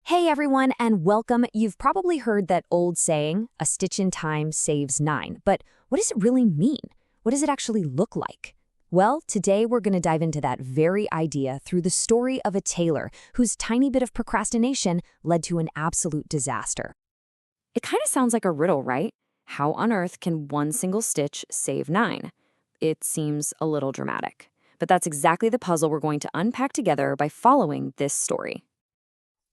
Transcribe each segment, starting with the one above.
Hey everyone, and welcome. You've probably heard that old saying, a stitch in time saves nine, but what does it really mean? What does it actually look like? Well, today we're going to dive into that very idea through the story of a tailor whose tiny bit of procrastination led to an absolute disaster. It kind of sounds like a riddle, right? How on earth can one single stitch save nine? It seems a little dramatic, but that's exactly the puzzle we're going to unpack together by following this story.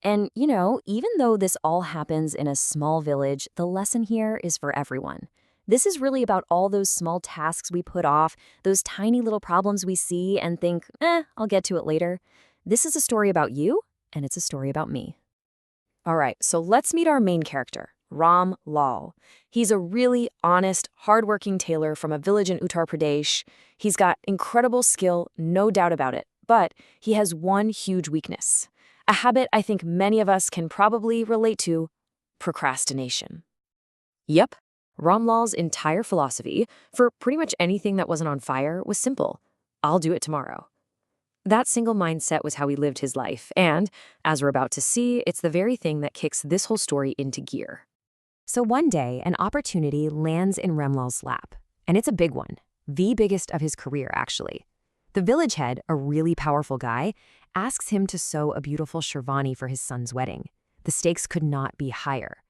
And, even though this all happens in a small village, the lesson here is for everyone. This is really about all those small tasks we put off, those tiny little problems we see and think, I'll get to it later. This is a story about you, and it's a story about me. All right, so let's meet our main character, Ram Lal. He's a really honest, hardworking tailor from a village in Uttar Pradesh. He's got incredible skill, no doubt about it, but he has one huge weakness. A habit I think many of us can probably relate to: procrastination. Yep, Ramlal's entire philosophy for pretty much anything that wasn't on fire was simple: I'll do it tomorrow. That single mindset was how he lived his life, and, as we're about to see, it's the very thing that kicks this whole story into gear. So one day, an opportunity lands in Ramlal's lap, and it's a big one, the biggest of his career, actually. The village head, a really powerful guy, asks him to sew a beautiful sherwani for his son's wedding. The stakes could not be higher.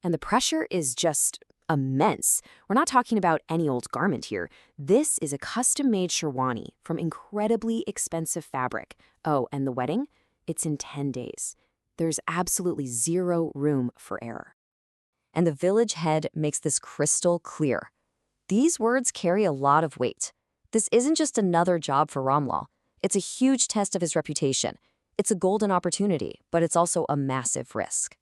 And the pressure is just immense. We're not talking about any old garment here. This is a custom-made sherwani from incredibly expensive fabric. Oh, and the wedding? It's in 10 days. There's absolutely zero room for error. And the village head makes this crystal clear. These words carry a lot of weight. This isn't just another job for Ramlal. It's a huge test of his reputation. It's a golden opportunity, but it's also a massive risk.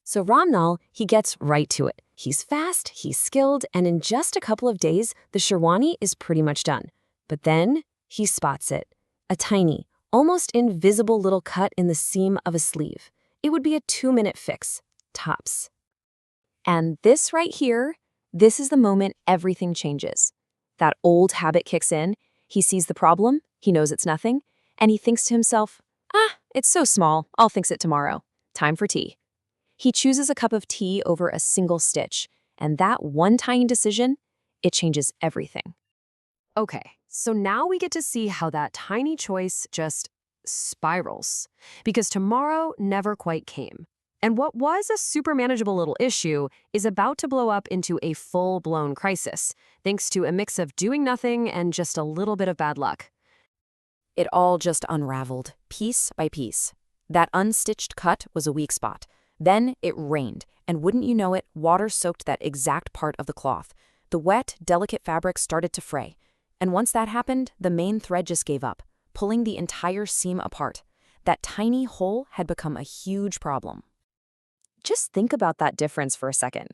So Ramlal, he gets right to it. He's fast, he's skilled, and in just a couple of days, the sherwani is pretty much done. But then he spots it. A tiny, almost invisible little cut in the seam of a sleeve. It would be a 2-minute fix, tops. And this right here, this is the moment everything changes. That old habit kicks in. He sees the problem, he knows it's nothing, and he thinks to himself, it's so small, I'll fix it tomorrow. Time for tea. He chooses a cup of tea over a single stitch, and that one tiny decision, it changes everything. Okay, so now we get to see how that tiny choice just spirals, because tomorrow never quite came. And what was a super manageable little issue is about to blow up into a full-blown crisis, thanks to a mix of doing nothing and just a little bit of bad luck. It all just unraveled, piece by piece. That unstitched cut was a weak spot. Then it rained, and wouldn't you know it, water soaked that exact part of the cloth. The wet, delicate fabric started to fray. And once that happened, the main thread just gave up, pulling the entire seam apart. That tiny hole had become a huge problem. Just think about that difference for a second.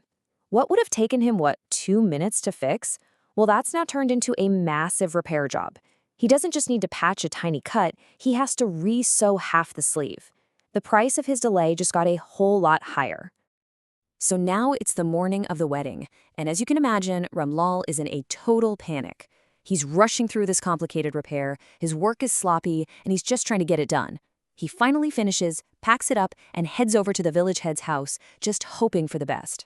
What would have taken him, 2 minutes to fix? Well, that's now turned into a massive repair job. He doesn't just need to patch a tiny cut, he has to re-sew half the sleeve. The price of his delay just got a whole lot higher. So now it's the morning of the wedding, and as you can imagine, Ramlal is in a total panic. He's rushing through this complicated repair, his work is sloppy, and he's just trying to get it done. He finally finishes, packs it up, and heads over to the village head's house, just hoping for the best.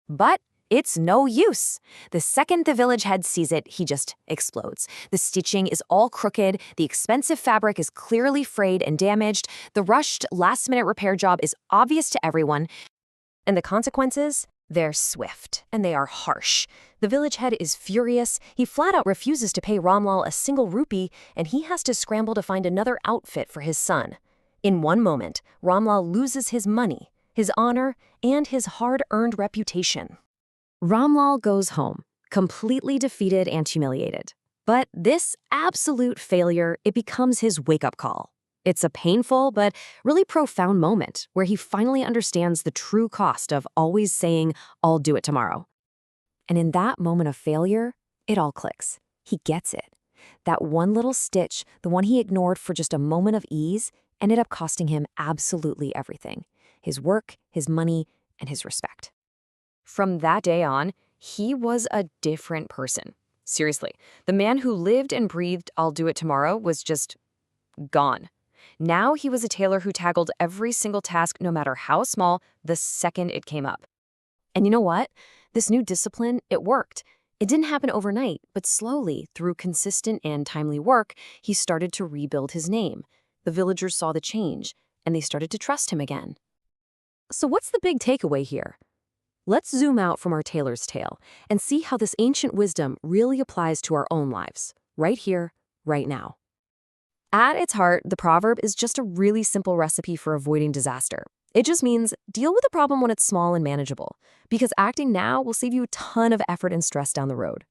But it's no use. The second the village head sees it, he just explodes. The stitching is all crooked, the expensive fabric is clearly frayed and damaged, the rushed, last-minute repair job is obvious to everyone, and the consequences? They're swift, and they are harsh. The village head is furious, he flat out refuses to pay Ramlal a single rupee, and he has to scramble to find another outfit for his son. In one moment, Ramlal loses his money, his honor, and his hard-earned reputation. Ramlal goes home, completely defeated and humiliated. But this absolute failure, it becomes his wake-up call. It's a painful but really profound moment where he finally understands the true cost of always saying, I'll do it tomorrow. And in that moment of failure, it all clicks. He gets it. That one little stitch, the one he ignored for just a moment of ease, ended up costing him absolutely everything: his work, his money, and his respect. From that day on, he was a different person. Seriously, the man who lived and breathed "I'll do it tomorrow" was just gone. Now he was a tailor who tackled every single task, no matter how small, the second it came up. And you know what? This new discipline, it worked. It didn't happen overnight, but slowly, through consistent and timely work, he started to rebuild his name. The villagers saw the change, and they started to trust him again. So what's the big takeaway here? Let's zoom out from our tailor's tale and see how this ancient wisdom really applies to our own lives, right here, right now. At its heart, the proverb is just a really simple recipe for avoiding disaster. It just means deal with a problem when it's small and manageable, because acting now will save you a ton of effort and stress down the road.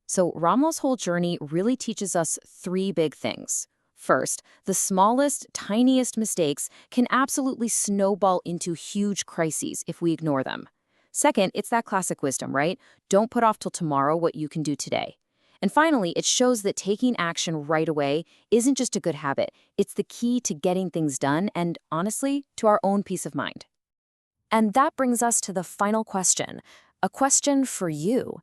So Ramlal's whole journey really teaches us three big things. First, the smallest, tiniest mistakes can absolutely snowball into huge crises if we ignore them. Second, it's that classic wisdom, right? Don't put off till tomorrow what you can do today. And finally, it shows that taking action right away isn't just a good habit. It's the key to getting things done and, honestly, to our own peace of mind. And that brings us to the final question, a question for you.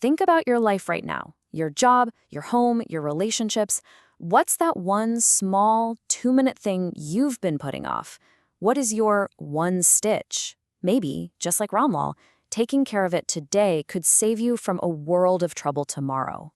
Think about your life right now, your job, your home, your relationships. What's that one small 2-minute thing you've been putting off? What is your one stitch? Maybe, just like Ramlal, taking care of it today could save you from a world of trouble tomorrow.